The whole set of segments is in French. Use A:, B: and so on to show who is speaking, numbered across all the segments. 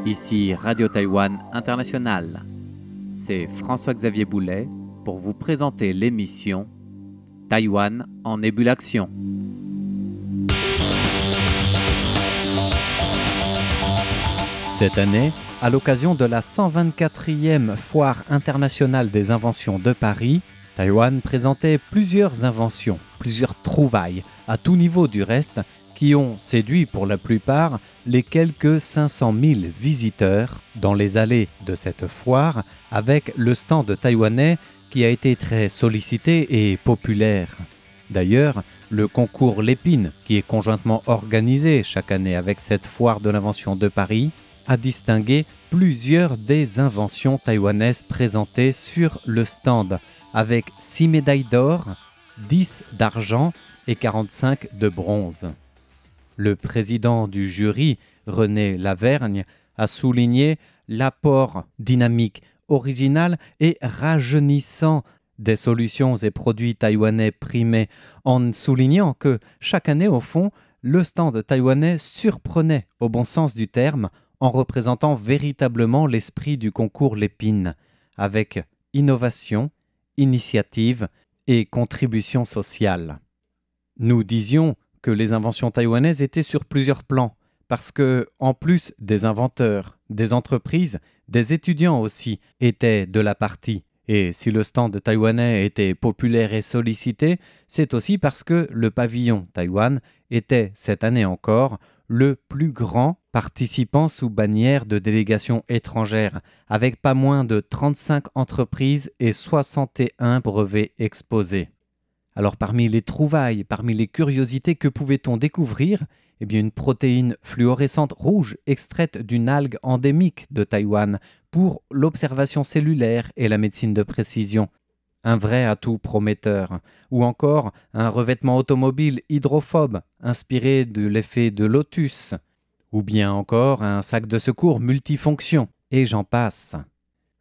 A: Ici Radio Taïwan International. C'est François-Xavier Boulet pour vous présenter l'émission Taïwan en ébullition. Cette année, à l'occasion de la 124e Foire internationale des inventions de Paris, Taïwan présentait plusieurs inventions, plusieurs trouvailles, à tout niveau du reste, qui ont séduit pour la plupart les quelques 500 000 visiteurs dans les allées de cette foire, avec le stand taïwanais qui a été très sollicité et populaire. D'ailleurs, le concours Lépine, qui est conjointement organisé chaque année avec cette foire de l'invention de Paris, a distingué plusieurs des inventions taïwanaises présentées sur le stand, avec 6 médailles d'or, 10 d'argent et 45 de bronze. Le président du jury, René Lavergne, a souligné l'apport dynamique, original et rajeunissant des solutions et produits taïwanais primés, en soulignant que chaque année, au fond, le stand taïwanais surprenait, au bon sens du terme, en représentant véritablement l'esprit du concours Lépine, avec innovation, initiative et contribution sociale. Nous disions que les inventions taïwanaises étaient sur plusieurs plans, parce que, en plus des inventeurs, des entreprises, des étudiants aussi étaient de la partie. Et si le stand taïwanais était populaire et sollicité, c'est aussi parce que le pavillon Taïwan était, cette année encore, le plus grand participant sous bannière de délégations étrangères, avec pas moins de 35 entreprises et 61 brevets exposés. Alors parmi les trouvailles, parmi les curiosités, que pouvait-on découvrir ? Eh bien une protéine fluorescente rouge extraite d'une algue endémique de Taïwan pour l'observation cellulaire et la médecine de précision. Un vrai atout prometteur. Ou encore un revêtement automobile hydrophobe inspiré de l'effet de lotus. Ou bien encore un sac de secours multifonction. Et j'en passe.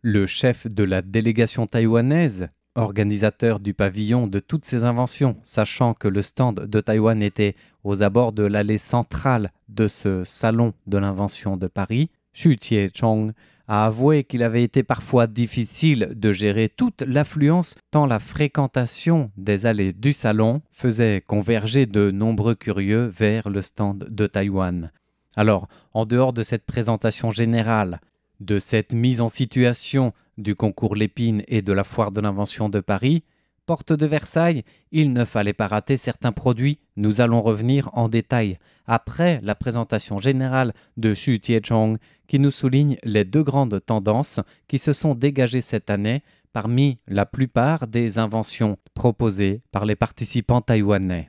A: Le chef de la délégation taïwanaise, organisateur du pavillon de toutes ces inventions, sachant que le stand de Taïwan était aux abords de l'allée centrale de ce salon de l'invention de Paris, Xu Qiechong a avoué qu'il avait été parfois difficile de gérer toute l'affluence tant la fréquentation des allées du salon faisait converger de nombreux curieux vers le stand de Taïwan. Alors, en dehors de cette présentation générale, de cette mise en situation du concours Lépine et de la foire de l'invention de Paris, porte de Versailles, il ne fallait pas rater certains produits. Nous allons revenir en détail après la présentation générale de Xu Qiechong qui nous souligne les deux grandes tendances qui se sont dégagées cette année parmi la plupart des inventions proposées par les participants taïwanais.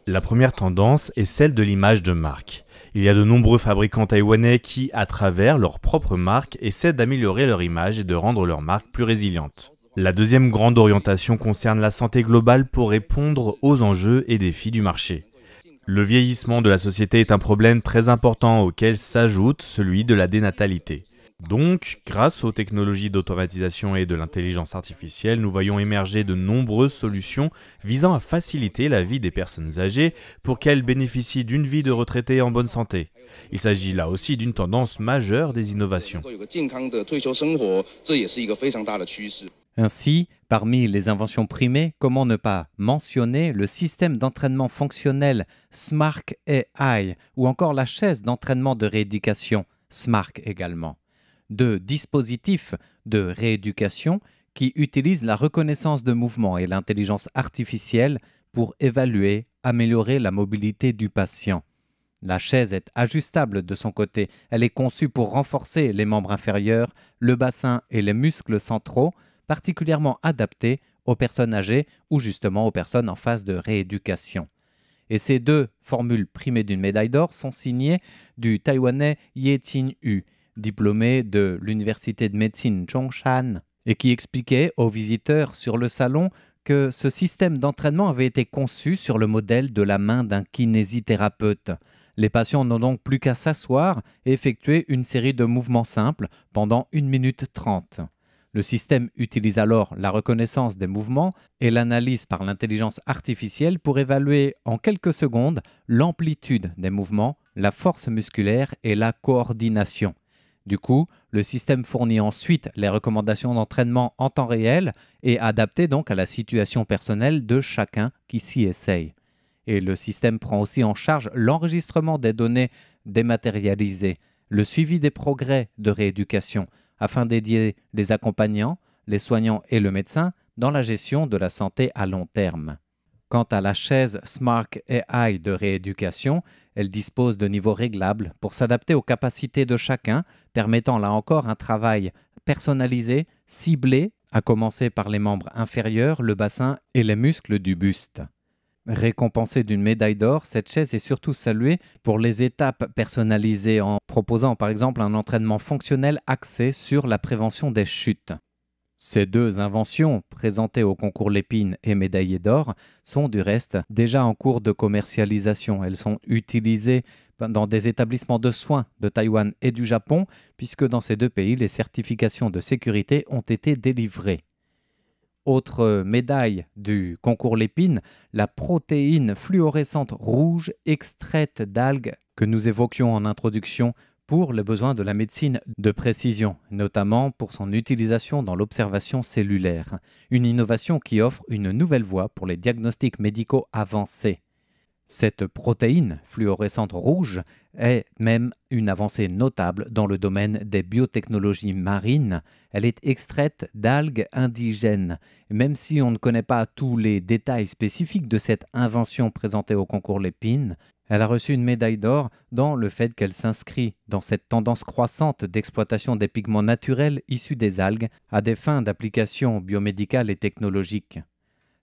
B: La première tendance est celle de l'image de marque. Il y a de nombreux fabricants taïwanais qui, à travers leur propre marque, essaient d'améliorer leur image et de rendre leur marque plus résiliente. La deuxième grande orientation concerne la santé globale pour répondre aux enjeux et défis du marché. Le vieillissement de la société est un problème très important auquel s'ajoute celui de la dénatalité. Donc, grâce aux technologies d'automatisation et de l'intelligence artificielle, nous voyons émerger de nombreuses solutions visant à faciliter la vie des personnes âgées pour qu'elles bénéficient d'une vie de retraité en bonne santé. Il s'agit là aussi d'une tendance majeure des innovations.
A: Ainsi, parmi les inventions primées, comment ne pas mentionner le système d'entraînement fonctionnel SMARC AI ou encore la chaise d'entraînement de rééducation SMARC également. Deux dispositifs de rééducation qui utilisent la reconnaissance de mouvement et l'intelligence artificielle pour évaluer, améliorer la mobilité du patient. La chaise est ajustable de son côté. Elle est conçue pour renforcer les membres inférieurs, le bassin et les muscles centraux, particulièrement adaptés aux personnes âgées ou justement aux personnes en phase de rééducation. Et ces deux formules primées d'une médaille d'or sont signées du Taïwanais Ye Qin-yu, diplômé de l'université de médecine Zhongshan, et qui expliquait aux visiteurs sur le salon que ce système d'entraînement avait été conçu sur le modèle de la main d'un kinésithérapeute. Les patients n'ont donc plus qu'à s'asseoir et effectuer une série de mouvements simples pendant 1 minute 30. Le système utilise alors la reconnaissance des mouvements et l'analyse par l'intelligence artificielle pour évaluer en quelques secondes l'amplitude des mouvements, la force musculaire et la coordination. Du coup, le système fournit ensuite les recommandations d'entraînement en temps réel et adaptées donc à la situation personnelle de chacun qui s'y essaye. Et le système prend aussi en charge l'enregistrement des données dématérialisées, le suivi des progrès de rééducation, afin d'aider les accompagnants, les soignants et le médecin dans la gestion de la santé à long terme. Quant à la chaise Smart AI de rééducation, elle dispose de niveaux réglables pour s'adapter aux capacités de chacun, permettant là encore un travail personnalisé, ciblé, à commencer par les membres inférieurs, le bassin et les muscles du buste. Récompensée d'une médaille d'or, cette chaise est surtout saluée pour les étapes personnalisées en proposant par exemple un entraînement fonctionnel axé sur la prévention des chutes. Ces deux inventions, présentées au concours Lépine et médaillées d'or, sont du reste déjà en cours de commercialisation. Elles sont utilisées dans des établissements de soins de Taïwan et du Japon, puisque dans ces deux pays, les certifications de sécurité ont été délivrées. Autre médaille du concours Lépine, la protéine fluorescente rouge extraite d'algues que nous évoquions en introduction pour les besoins de la médecine de précision, notamment pour son utilisation dans l'observation cellulaire. Une innovation qui offre une nouvelle voie pour les diagnostics médicaux avancés. Cette protéine fluorescente rouge est même une avancée notable dans le domaine des biotechnologies marines. Elle est extraite d'algues indigènes. Même si on ne connaît pas tous les détails spécifiques de cette invention présentée au concours Lépine, elle a reçu une médaille d'or dans le fait qu'elle s'inscrit dans cette tendance croissante d'exploitation des pigments naturels issus des algues à des fins d'application biomédicales et technologiques.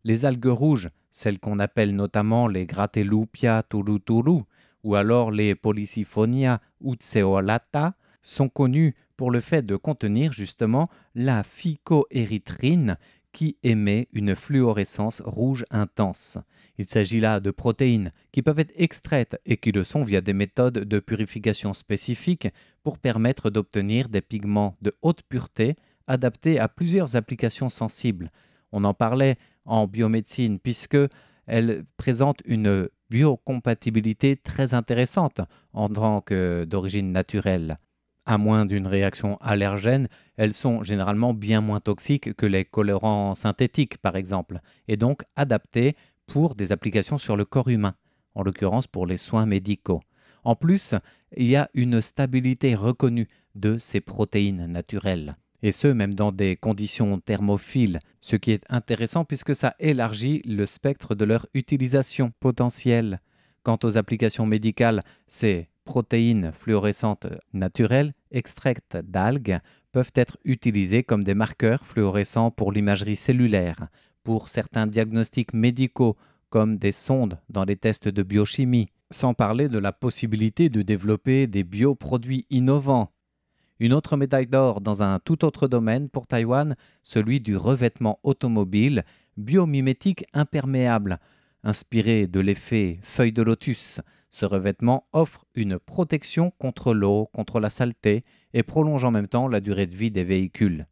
A: Les algues rouges, celles qu'on appelle notamment les Gratelupia turuturu ou alors les Polysiphonia uceolata, sont connues pour le fait de contenir justement la phycoérythrine qui émet une fluorescence rouge intense. Il s'agit là de protéines qui peuvent être extraites et qui le sont via des méthodes de purification spécifiques pour permettre d'obtenir des pigments de haute pureté adaptés à plusieurs applications sensibles. On en parlait en biomédecine puisque elle présente une biocompatibilité très intéressante en tant que d'origine naturelle. À moins d'une réaction allergène, elles sont généralement bien moins toxiques que les colorants synthétiques par exemple, et donc adaptées pour des applications sur le corps humain, en l'occurrence pour les soins médicaux. En plus, il y a une stabilité reconnue de ces protéines naturelles, et ce même dans des conditions thermophiles, ce qui est intéressant puisque ça élargit le spectre de leur utilisation potentielle. Quant aux applications médicales, ces protéines fluorescentes naturelles extraites d'algues peuvent être utilisées comme des marqueurs fluorescents pour l'imagerie cellulaire, pour certains diagnostics médicaux comme des sondes dans les tests de biochimie, sans parler de la possibilité de développer des bioproduits innovants. Une autre médaille d'or dans un tout autre domaine pour Taïwan, celui du revêtement automobile biomimétique imperméable. Inspiré de l'effet feuille de lotus, ce revêtement offre une protection contre l'eau, contre la saleté et prolonge en même temps la durée de vie des véhicules.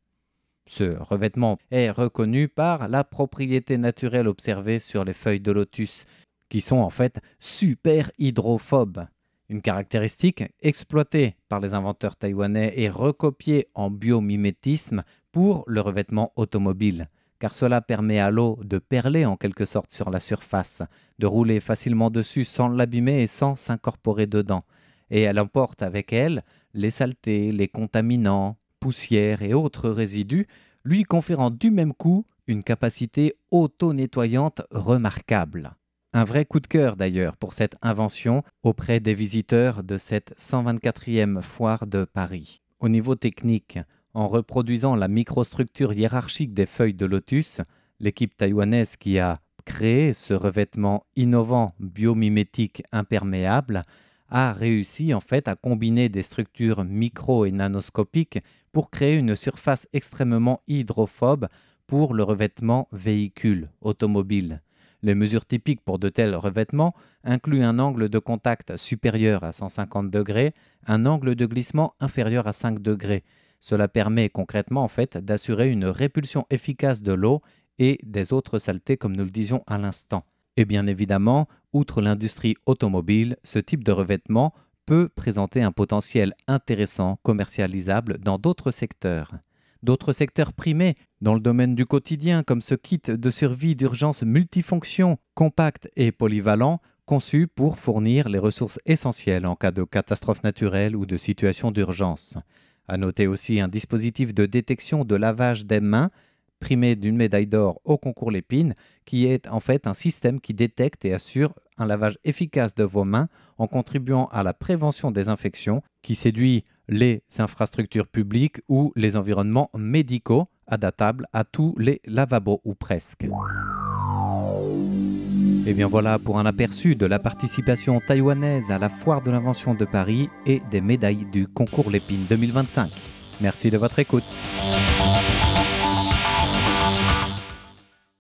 A: Ce revêtement est reconnu par la propriété naturelle observée sur les feuilles de lotus, qui sont en fait super hydrophobes. Une caractéristique exploitée par les inventeurs taïwanais et recopiée en biomimétisme pour le revêtement automobile, car cela permet à l'eau de perler en quelque sorte sur la surface, de rouler facilement dessus sans l'abîmer et sans s'incorporer dedans. Et elle emporte avec elle les saletés, les contaminants, poussières et autres résidus, lui conférant du même coup une capacité auto-nettoyante remarquable. Un vrai coup de cœur d'ailleurs pour cette invention auprès des visiteurs de cette 124e foire de Paris. Au niveau technique, en reproduisant la microstructure hiérarchique des feuilles de lotus, l'équipe taïwanaise qui a créé ce revêtement innovant biomimétique imperméable a réussi en fait à combiner des structures micro et nanoscopiques pour créer une surface extrêmement hydrophobe pour le revêtement véhicule automobile. Les mesures typiques pour de tels revêtements incluent un angle de contact supérieur à 150 degrés, un angle de glissement inférieur à 5 degrés. Cela permet concrètement d'assurer une répulsion efficace de l'eau et des autres saletés comme nous le disions à l'instant. Et bien évidemment, outre l'industrie automobile, ce type de revêtement peut présenter un potentiel intéressant commercialisable dans d'autres secteurs. D'autres secteurs primés dans le domaine du quotidien comme ce kit de survie d'urgence multifonction, compact et polyvalent, conçu pour fournir les ressources essentielles en cas de catastrophe naturelle ou de situation d'urgence. À noter aussi un dispositif de détection de lavage des mains, primé d'une médaille d'or au concours Lépine, qui est en fait un système qui détecte et assure un lavage efficace de vos mains en contribuant à la prévention des infections qui séduit les infrastructures publiques ou les environnements médicaux adaptables à tous les lavabos ou presque. Et bien voilà pour un aperçu de la participation taïwanaise à la Foire de l'invention de Paris et des médailles du concours Lépine 2025. Merci de votre écoute.